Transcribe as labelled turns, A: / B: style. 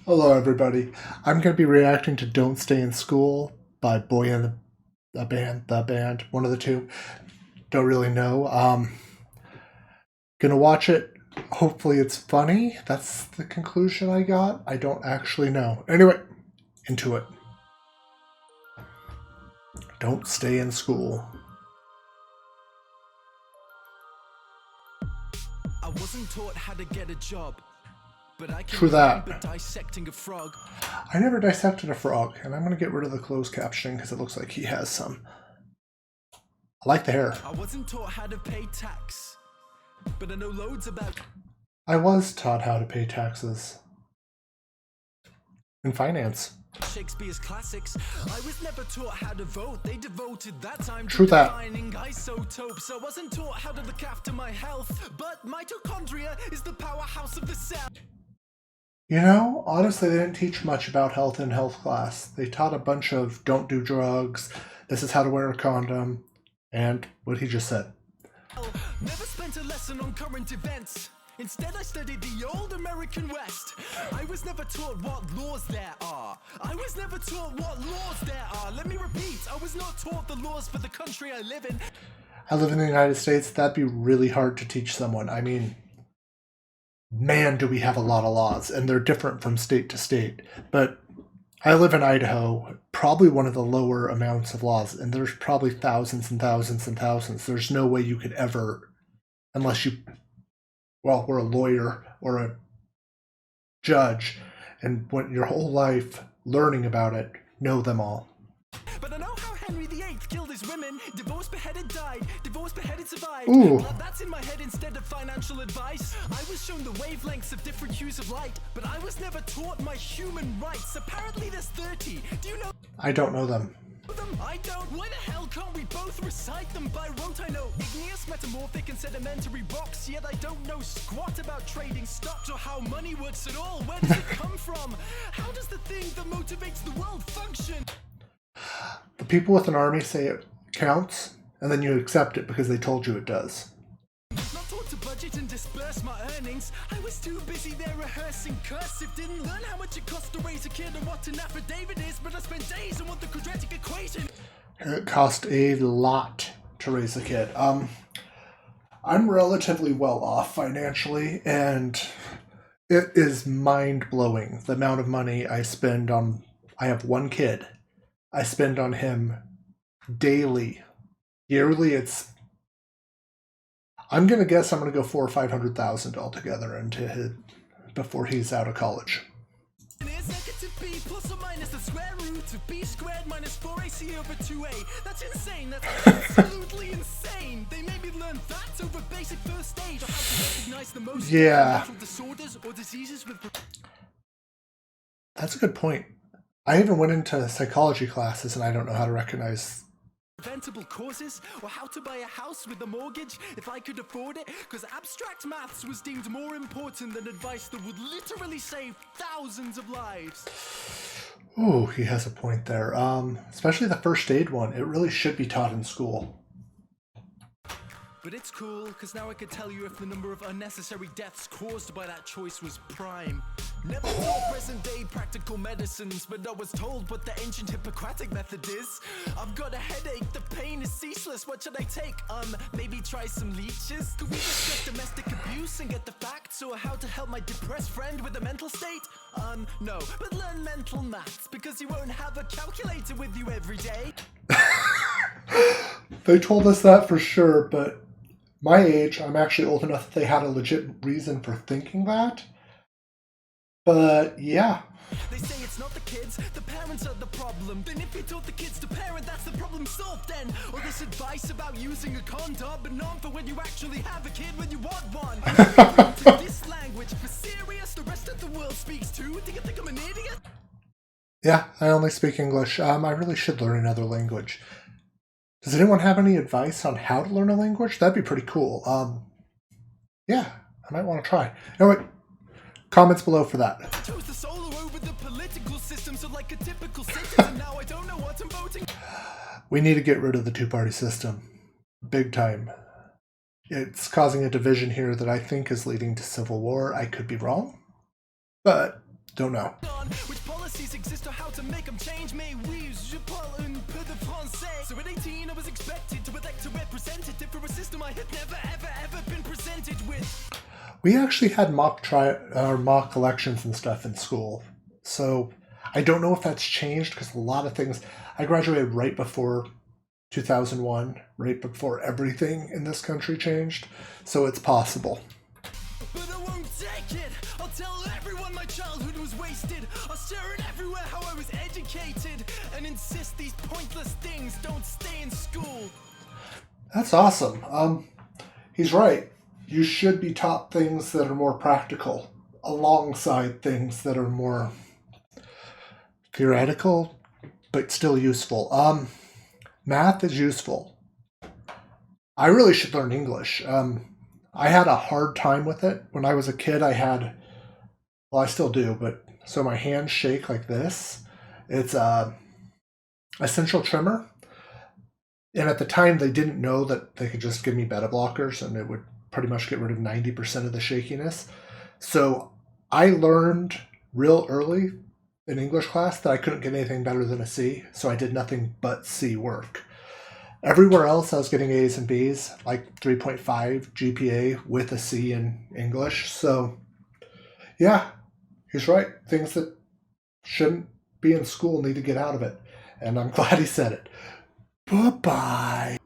A: Hello, everybody. I'm going to be reacting to "Don't Stay in School" by Boy and the band, one of the two. Don't really know. Gonna watch it. Hopefully, it's funny. That's the conclusion I got. I don't actually know. Anyway, into it. Don't stay in school.
B: I wasn't taught how to get a job, but I can
A: True that.
B: remember dissecting a frog.
A: I never dissected a frog, and I'm going to get rid of the closed captioning because it looks like he has some. I like the hair.
B: I wasn't taught how to pay tax, but I know loads about...
A: I was taught how to pay taxes. In finance.
B: Shakespeare's classics. I was never taught how to vote. They devoted that time
A: True
B: to
A: that.
B: defining isotopes. I wasn't taught how to look after my health, but mitochondria is the powerhouse of the cell.
A: You know, honestly, they didn't teach much about health in health class. They taught a bunch of don't do drugs, this is how to wear a condom, and what he just said.
B: Never spent a lesson on current events. Instead, I studied the old American West. I was never taught what laws there are. I was never taught what laws there are. Let me repeat, I was not taught the laws for the country I live in.
A: I live in the United States. That'd be really hard to teach someone. I mean, man, do we have a lot of laws, and they're different from state to state. But I live in Idaho, probably one of the lower amounts of laws, and there's probably thousands and thousands and thousands. There's no way you could ever, unless you... well, we're a lawyer or a judge and went your whole life learning about it, know them all.
B: But I know how Henry VIII killed his women. Divorced, beheaded, died. Divorced, beheaded, survived.
A: Ooh.
B: Well, that's in my head instead of financial advice. I was shown the wavelengths of different hues of light, but I was never taught my human rights. Apparently there's 30. Do you know
A: I don't know them.
B: them? I don't. Why the hell can't we both recite them by rote? I know igneous, metamorphic, and sedimentary rocks, yet I don't know squat about trading stocks or how money works at all. Where does it come from? How does the thing that motivates the world function?
A: The people with an army say it counts, and then you accept it because they told you it does.
B: Not taught to budget and disperse my earnings. I was too busy there rehearsing cursive. Didn't learn how much it costs to raise a kid or what an affidavit is, but I spent days on what the quadratic equation.
A: It cost a lot to raise a kid. I'm relatively well off financially, and it is mind-blowing the amount of money I spend on... I have one kid. I spend on him daily. Yearly, it's... I'm going to guess I'm going to go $400,000 or $500,000 altogether into his, before he's out of college.
B: Is negative b plus or minus the square root of b squared minus 4ac over 2a. That's insane. That's absolutely insane. They made me learn that over basic first aid, or how to recognize the most mental disorders or diseases with...
A: That's a good point. I even went into psychology classes and I don't know how to recognize...
B: preventable causes, or how to buy a house with a mortgage if I could afford it, because abstract maths was deemed more important than advice that would literally save thousands of lives.
A: Ooh, he has a point there. Especially the first aid one. It really should be taught in school.
B: But it's cool, because now I could tell you if the number of unnecessary deaths caused by that choice was prime. Never taught present-day practical medicines, but I was told what the ancient Hippocratic method is. I've got a headache, the pain is ceaseless, what should I take? Maybe try some leeches? Could we discuss domestic abuse and get the facts, or how to help my depressed friend with a mental state? No, but learn mental maths, because you won't have a calculator with you every day.
A: They told us that for sure, but my age, I'm actually old enough that they had a legit reason for thinking that. But yeah.
B: They say it's not the kids, the parents are the problem. Then if you taught the kids to parent, that's the problem solved then. Or this advice about using a condom, but not for when you actually have a kid when you want one. To this language, for serious, the rest of the world speaks too. Do you think I'm an idiot?
A: Yeah, I only speak English. I really should learn another language. Does anyone have any advice on how to learn a language? That'd be pretty cool. Yeah, I might want to try. Anyway, comments below for that.
B: I chose the solo over the political system, so like a typical citizen, now I don't know what I'm voting.
A: We need to get rid of the two-party system. Big time. It's causing a division here that I think is leading to civil war. I could be wrong, but Don't know.
B: Which policies exist or how to make them change me. Oui, je parle un peu de français. So at 18 I was expected to elect a representative for a system I had never ever been presented with.
A: We actually had mock elections and stuff in school. So I don't know if that's changed because a lot of things. I graduated right before 2001, right before everything in this country changed. So it's possible.
B: But I won't take it. I'll tell everyone my childhood was wasted. I'll share it everywhere how I was educated and insist these pointless things don't stay in school.
A: That's awesome. He's right. You should be taught things that are more practical alongside things that are more theoretical, but still useful. Math is useful. I really should learn English. I had a hard time with it. When I was a kid, well, I still do, but so my hands shake like this. It's a essential tremor. And at the time, they didn't know that they could just give me beta blockers and it would pretty much get rid of 90% of the shakiness. So I learned real early in English class that I couldn't get anything better than a C. So I did nothing but C work. Everywhere else, I was getting A's and B's, like 3.5 GPA with a C in English. So, yeah, he's right. Things that shouldn't be in school need to get out of it. And I'm glad he said it. Bye-bye.